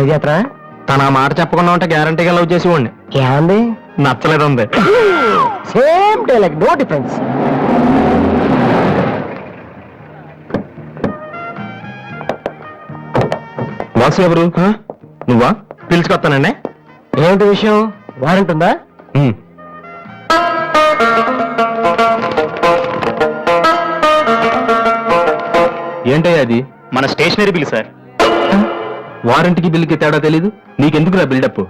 Love Chaitra? తన ఆ మాట చెప్పకుండా ఉంటే గ్యారంటీగా లవ్ చేసేవాడిని. ఏమంది? నచ్చలేదు ఉంది. Same dialogue, no difference. Vasu ఎవరు? నువ్వా? పిలుచుకొస్తానండి. ఏమిటి విషయం? వారెంట్ ఉందా? ఏంటయ్యా అది? మన స్టేషనరీ బిల్ సార్. వారంటీకి బిల్లుకి తేడా తెలీదు నీకెందుకురా బిల్డప్?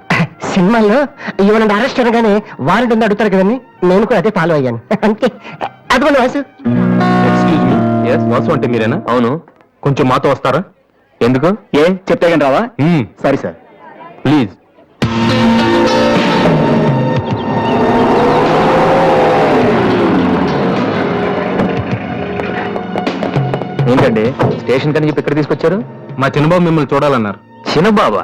సినిమాల్లో ఇవ్వనండి అరెస్ట్ అనగానే వారెంట్ ఉందా అడుగుతారు కదండి, నేను కూడా అదే ఫాలో అయ్యాను. అంతే. అదిగోండి Vasu. Excuse me. Yes, Vasu అంటే మీరేనా? అవును. కొంచెం మాతో వస్తారా? ఎందుకు? ఏ చెప్తే కానీ రావా? సరే సార్, ప్లీజ్. ఏంటండి స్టేషన్ కని చెప్పి ఇక్కడ తీసుకొచ్చారు? మా చిన్నబాబు మిమ్మల్ని చూడాలన్నారు. చిన్నబాబా?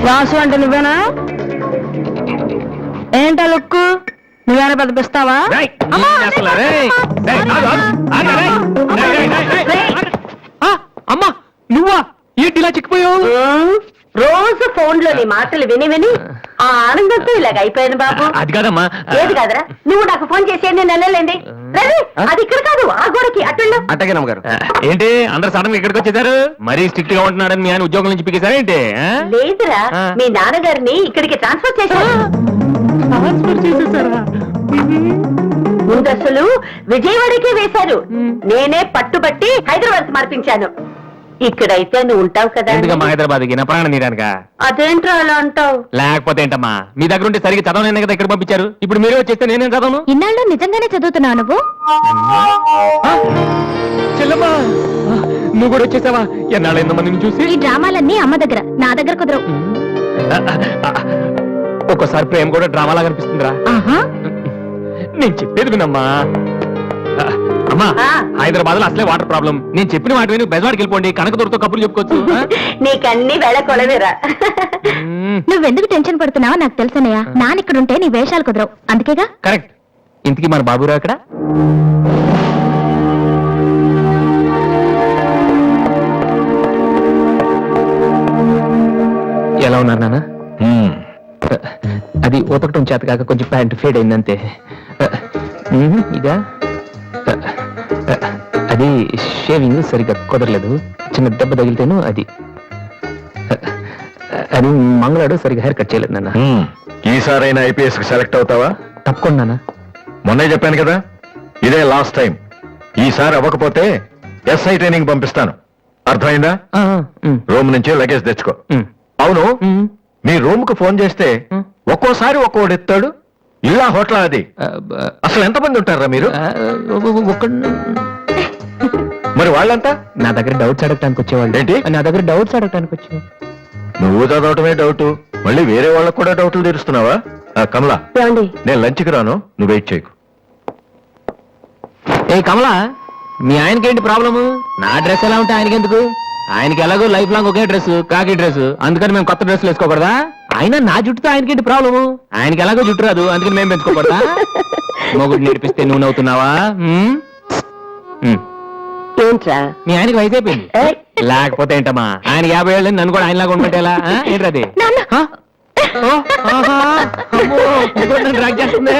వాసు అంటే నువ్వేనా? ఏంటా లుక్కు? నువ్వేనా పెద్దపిస్తావా? అమ్మా నువ్వా? ఏంటి ఇలా చిక్కిపోయావు? రోజు ఫోన్ లో నీ మాటలు విని విని ఆ ఆనందంతో ఇలాగ అయిపోయాను బాబు. అది కాదమ్మా. ఏది కాదరా? నువ్వు నాకు ఫోన్ చేసి నేను వెళ్ళలేండి. రవి, అది ఇక్కడ కాదు, ఆ గోడకి అటుల్లో. అట్టగేనమ్మ గారు. ఏంటి అందరు సడన్ గా ఇక్కడికి వచ్చేసారు? మరీ స్ట్రిక్ట్ గా ఉంటున్నాడని మీ ఆయన ఉద్యోగం నుంచి పిగేశారా ఏంటి? లేదురా, మీ నాన్నగారిని ఇక్కడికి ట్రాన్స్ఫర్ చేశారు. ముందు అసలు విజయవాడకే వేశారు. నేనే పట్టుబట్టి హైదరాబాద్ మార్పించాను. ఇక్కడైతే నువ్వు ఉంటావు కదా. ఎందుకమ్మా హైదరాబాద్కి? నా ప్రాణం నీడానికా? అదేంట్రా అలా అంటావు? లేకపోతే ఏంటమ్మా, మీ దగ్గర ఉంటే సరిగ్గా చదవలేను కదా ఇక్కడ పంపించారు. ఇప్పుడు మీరే వచ్చేస్తే నేనేం చదవను? ఇన్నాళ్ళు నిజంగానే చదువుతున్నావు నువ్వు? చెల్లమ్మా నువ్వు కూడా వచ్చేసావా? ఎన్నాళ్ళు ఎంతమందిని చూసి. ఈ డ్రామాలన్నీ అమ్మ దగ్గర, నా దగ్గర కుదరవు. ఒక్కోసారి ప్రేమ కూడా డ్రామాలా కనిపిస్తుందిరా. నేను చెప్పేది వినమ్మా. అమ్మా హైదరాబాద్ లో అసలే వాటర్ ప్రాబ్లం. నేను చెప్పిన మాట విని బెజవాడికి వెళ్ళిపోండి, కనకదుర్తో కబుర్లు చెప్పుకోవచ్చు. నీకన్నీ వేళ కొలవేరా. నువ్వెందుకు టెన్షన్ పడుతున్నావో నాకు తెలుసనయ్యా. నానిక్కడుంటే నీ వేషాలు కుదరవు, అందుకేగా. కరెక్ట్. ఇంతకీ మన బాబురావు ఎక్కడ? ఎలా ఉన్నారు నాన్న? అది ఉతకటం చేత కాక కొంచెం ప్యాంట్ ఫేడ్ అయిందంతే. ఇదా? అది షేవింగ్ సరిగ్గా కుదరలేదు, చిన్న దెబ్బ తగిలితేను. అది అది మంగళాడు సరిగ్గా హెయిర్ కట్ చేయలేదు నాన్న. ఈసారైనా ఐపీఎస్ కి సెలెక్ట్ అవుతావా? తప్పకుండా నాన్న. మొన్నే చెప్పాను కదా, ఇదే లాస్ట్ టైం. ఈసారి అవ్వకపోతే ఎస్ఐ ట్రైనింగ్ పంపిస్తాను. అర్థమైందా? రూమ్ నుంచి లగేజ్ తెచ్చుకో. అవును, మీ రూమ్ కు ఫోన్ చేస్తే ఒక్కోసారి ఒక్కోడు ఎత్తాడు. ఇల్లా హోటల్ అది? అసలు ఎంతమంది ఉంటారా మీరు? మరి వాళ్ళంతా నా దగ్గర డౌట్స్ అడగటానికి వచ్చేవాళ్ళు. ఏంటి? నా దగ్గర డౌట్స్ అడగటానికి వచ్చేవాళ్ళు. నువ్వు చదవటమే డౌట్, మళ్ళీ వేరే వాళ్ళకు కూడా డౌట్లు తీరుస్తున్నావా? కమలా, నేను లంచ్కి రాను, నువ్వు వెయిట్ చేయకు. ఏ కమలా, మీ ఆయనకేంటి ప్రాబ్లము? నా డ్రెస్ ఎలా ఉంటే ఆయనకి ఎందుకు? ఆయనకి ఎలాగో లైఫ్ లాంగ్ ఒకే డ్రెస్, కాకి డ్రెస్, అందుకని మేము కొత్త డ్రెస్సులు వేసుకోకూడదా? ఆయన నా జుట్టుతో ఆయనకేంటి ప్రాబ్లము? ఆయనకి ఎలాగో జుట్టు రాదు, అందుకని మేము పెంచుకోకూడదా? మొగుడు నేర్పిస్తే నువ్వు నవ్వుతున్నావా? ఏంట్రా? మీ ఆయనకి వయసు అయిపోయింది. లేకపోతే ఏంటమ్మా, ఆయన 50 ఏళ్ళు నన్ను కూడా ఆయనలాగా ఉండమంటే ఎలా? ఏంటది? డ్రాగ్ చేస్తుంది.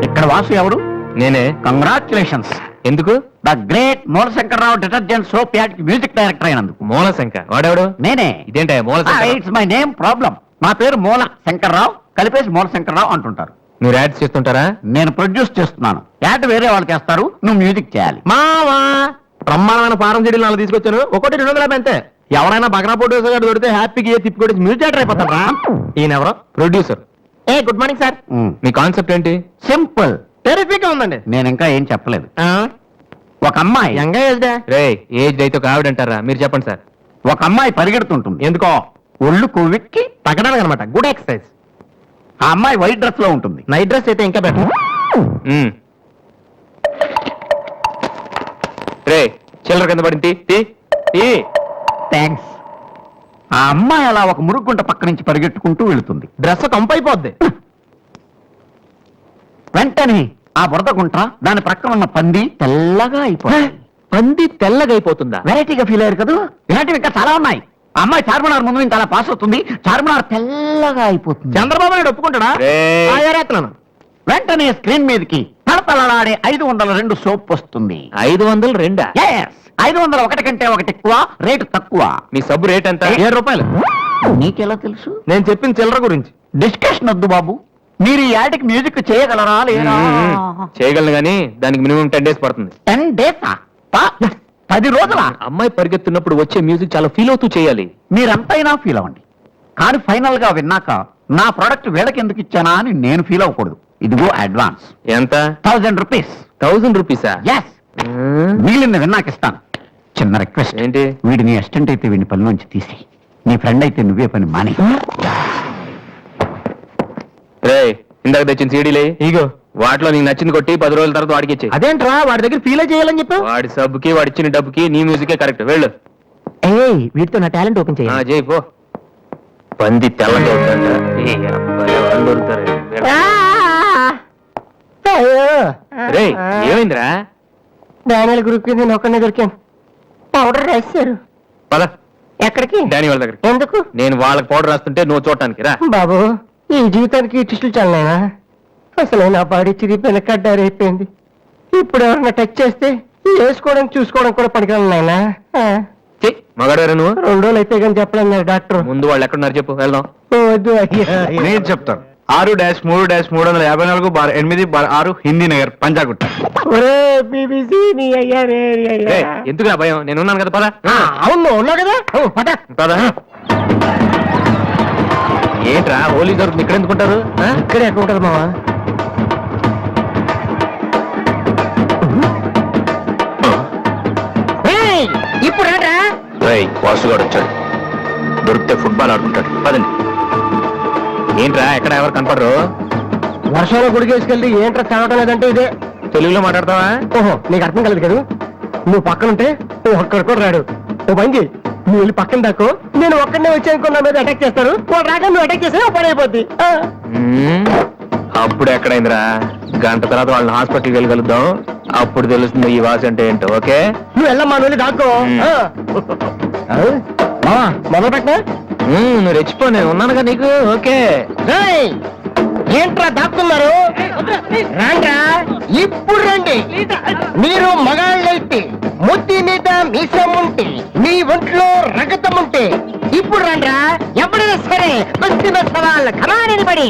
ఇక్కడ వాసు ఎవరు? నేనే. కంగ్రాచులేషన్స్. ఎందుకు? The great Moolashankararao detergent soap ad music director అయినందుకు. మూలశంకర్ వాడెవడు? నేనే. ఇదేంటే Moolashankar? It's my name problem. నా పేరు మూల శంకర్రావు, కలిపేసి మూలశంకరరావు అంటుంటారు. మీరు యాడ్స్ చేస్తుంటారా? నేను ప్రొడ్యూస్ చేస్తున్నాను. యాడ్ వేరే వాళ్ళు చేస్తారు, నువ్వు మ్యూజిక్ చేయాలి. మావా బ్రహ్మాండమైన ఫారం చెడీలు నాలుగు తీసుకొచ్చాను, ఒకటి 250 అంతే. ఎవరైనా బగ్రా ప్రొడ్యూసర్ గారు దొరికితే హ్యాపీగా తిప్పికొట్టి మ్యూజిక్ డైరెక్టర్ అయిపోతారా? ఈయన ఎవరో producer. A good morning sir. Me concept ఏంటి? సింపుల్, టెరిఫిక్ గా ఉందండి. నేను ఇంకా ఏం చెప్పలేదు. ఒక అమ్మాయి రే ఏజ్ అయితే ఒక ఆవిడ అంటారా? మీరు చెప్పండి సార్. ఒక అమ్మాయి పరిగెడుతుంటుంది. ఎందుకో? ఒళ్ళు కొవ్వెక్కి తగ్గడానికి అనమాట. Good exercise. ఆ అమ్మాయి వైట్ డ్రెస్ లో ఉంటుంది. నైట్ డ్రెస్ అయితే ఇంకా బెటర్. రే చిల్లర కింద పడింది. థ్యాంక్స్. ఆ అమ్మాయి అలా ఒక మురుగుంట పక్క నుంచి పరిగెట్టుకుంటూ వెళుతుంది. డ్రెస్ కంపైపోద్ది. వెంటనే ఆ బురద గుంట దాని ప్రక్కన ఉన్న పంది తెల్లగా అయిపోయింది. పంది తెల్లగా అయిపోతుందా? వెరైటీగా ఫీల్ అయ్యారు కదా. ఇలాంటివి ఇంకా చాలా ఉన్నాయి. ఆ అమ్మాయి చార్మినార్ ముందు ఇంకా అలా పాస్ అవుతుంది. చార్మినార్ తెల్లగా అయిపోతుంది. చంద్రబాబు నాయుడు ఒప్పుకుంటాడా? రేయ్. ఏరేస్తున్నాను. వెంటనే స్క్రీన్ మీదకి తలతలలాడే 502 సోప్ వస్తుంది. 502. Yes, 501 కంటే ఒకటి ఎక్కువ, రేటు తక్కువ. మీ సబ్బు రేట్ ఎంత? 7 రూపాయలు. నీకెలా తెలుసు? నేను చెప్పిన చిల్లర గురించి. డిస్కషన్ వద్దు బాబు. మీరు ఈ యాడ్కి మ్యూజిక్ చేయగలరా లేదా? చేయగలను గానీ దానికి మినిమం 10 డేస్ పడుతుంది. 10 days 10 రోజుల. అమ్మాయి పరిగెత్తున్నప్పుడు వచ్చే మ్యూజిక్ చాలా ఫీల్ అవుతూ చేయాలి. మీరంతైనా ఫీల్ అవ్వండి, కానీ ఫైనల్ గా విన్నాక నా ప్రోడక్ట్ వీళ్ళకి ఎందుకు ఇచ్చానా అని నేను ఫీల్ అవ్వకూడదు. ఇదిగో అడ్వాన్స్ ఎంత? 1000 రూపీస్. 1000 రూపీసా? ఎస్, మిగిలిన విన్నాక ఇస్తాను. చిన్న రిక్వెస్ట్. ఏంటి? వీడి నీ అసిస్టెంట్ అయితే వీడిని పని నుంచి తీసి, నీ ఫ్రెండ్ అయితే నువ్వే పని మాని. రే, ఇందాక తెచ్చిన సీడీలే ఇగో, వాటిలో నీకు నచ్చింది కొట్టి 10 రోజుల తర్వాత వాడికి ఇచ్చే. అదేంట్రా వాడి దగ్గర ఫీల్ చేయాలని చెప్పావు? వాడి సబ్బుకి వాడి ఇచ్చిన డబ్బుకి నీ మ్యూజికే కరెక్ట్. వెళ్ళు. ఏయ్, వీటితో నా టాలెంట్ ఓపెన్ చేయాలి. చేయి పో. పంది తెల్లగా అవుతుందంట. ఏ అబ్బాయి, వాళ్ళు దొరుకుతారు. రే, ఏమైందిరా? డానియల్ గ్రూప్ నేను ఒక్కనే దొరికాను. పౌడర్ రాశారు. పద ఎక్కడికి? డానీ వాళ్ళ దగ్గర. ఎందుకు? నేను వాళ్ళకి పౌడర్ రాస్తుంటే నువ్వు చూడటానికి రా. బాబు, ఈ జీవితానికి టిస్టులు చాలనా? అసలు నా బాడీ చిరిగిపోయిన కడ్డారైపోయింది. ఇప్పుడు ఎవరన్నా టచ్ చేస్తే వేసుకోవడం చూసుకోవడం కూడా పనికిరాను నాయనా. మగాడారా నువ్వు? 2 రోజులు అయితే కానీ చెప్పలేదు డాక్టర్. ముందు వాళ్ళు ఎక్కడున్నారు చెప్పు, వెళ్దాం. వద్దు అయ్యా. నేను చెప్తాను. 6-3-380-8/6 హిందీ నగర్, పంజాగుట్ట. ఒరే బీబీసీ నీ అయ్యా రే అయ్యా. ఏయ్, ఎందుకు నా భయం? నేను ఉన్నాను కదా, పద. అవును ఉన్నావు కదా. పట పద. ఏంట్రా హోలీ దొరుకుతుంది ఇక్కడ ఎందుకుంటారు? ఇక్కడే ఎక్కడ ఉంటారు మావా? ఇప్పుడు రా. వాసుగాడు వచ్చాడు. దొరికితే ఫుట్బాల్ ఆడుకుంటాడు. పదండి. ఏంట్రా ఎక్కడ ఎవరు కనపడరు? వర్షంలో గుడికేసుకెళ్ళి ఏంట్రా చదవటం లేదంటే ఇదే. తెలుగులో మాట్లాడతావా? ఓహో, నీకు అర్థం కలదు కదా. నువ్వు పక్కన ఉంటే నువ్వు ఒక్కడు కూడా రాడు. ఓ బంగి, నువ్వు వెళ్ళి పక్కన దాకో. నేను ఒక్కడనే వచ్చానుకో, నా మీద అటాక్ చేస్తారు. వాడు రాక నువ్వు అటాక్ చేస్తే పని అయిపోద్ది. అప్పుడు ఎక్కడైందిరా? గంట తర్వాత వాళ్ళని హాస్పిటల్కి వెళ్ళగలుగుతాం. అప్పుడు తెలుస్తుంది ఈ వాసి అంటే ఏంటో. ఓకే, నువ్వు వెళ్ళమ్మా, నువ్వు వెళ్ళి దాక్కో. మొదలు పెట్టినా నువ్వు రెచ్చిపో, నేను ఉన్నానుగా నీకు. ఓకే. ఏంట్రా దాక్కున్నారు? రాండ్రా, ఇప్పుడు రండి. మీరు మగాళ్ళైతే, ముద్ది మీద మీసం ఉంటే, మీ ఒంట్లో రగతం ఉంటే ఇప్పుడు రండ్రా. ఎవరైనా సరే వచ్చిన సవాళ్ళ కమాని పడి.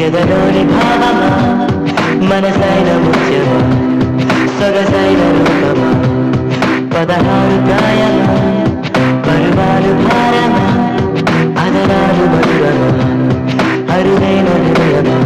ఎదలోని భావమా, మనసైన ముత్యమా, సొగసైన రూపమా, 16 గాయమా, పరువాలు భారమా, అదరాలు మధురమా, అరుదైన హృదయమా.